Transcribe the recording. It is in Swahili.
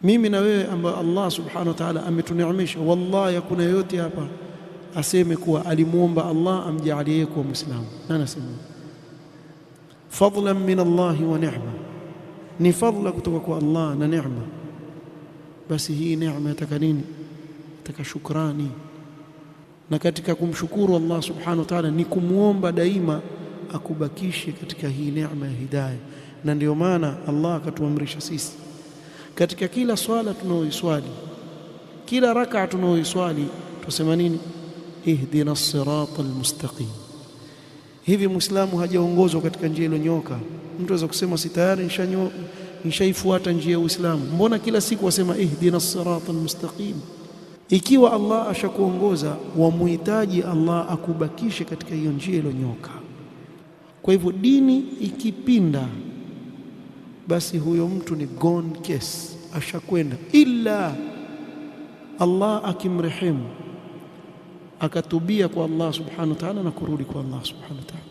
Mimi na wewe ambao Allah subhanahu wa ta'ala ametuneemesha, wallahi hakuna yote hapa aseme kuwa alimuomba Allah amjalie kuwa Muislamu. Nani asema? Fadlan min Allah wa ni'ma, ni fadla kutoka kwa Allah na neema. Basi hii neema yataka nini? Yataka shukrani, na katika kumshukuru Allah subhanahu wa ta'ala ni kumuomba daima akubakishe katika hii neema ya hidayah. Na ndio maana Allah akatuamrisha sisi katika kila swala tunaoiswali, kila rak'a tunaoiswali, tusema nini? Ihdina as-siratal mustaqim. Hivi Muislamu hajaongozwa katika njia iliyonyoka? Mtu anaweza kusema si tayari nishaifuata njia ya Uislamu, mbona kila siku wasema ihdina as-siratal mustaqim? Ikiwa Allah ashakuongoza, wamuhitaji Allah akubakishe katika hiyo njia iliyonyoka. Kwa hivyo dini ikipinda, basi huyo mtu ni gone case, ashakwenda, ila Allah akimrehemu akatubia kwa Allah subhanahu wa ta'ala na kurudi kwa Allah subhanahu wa ta'ala.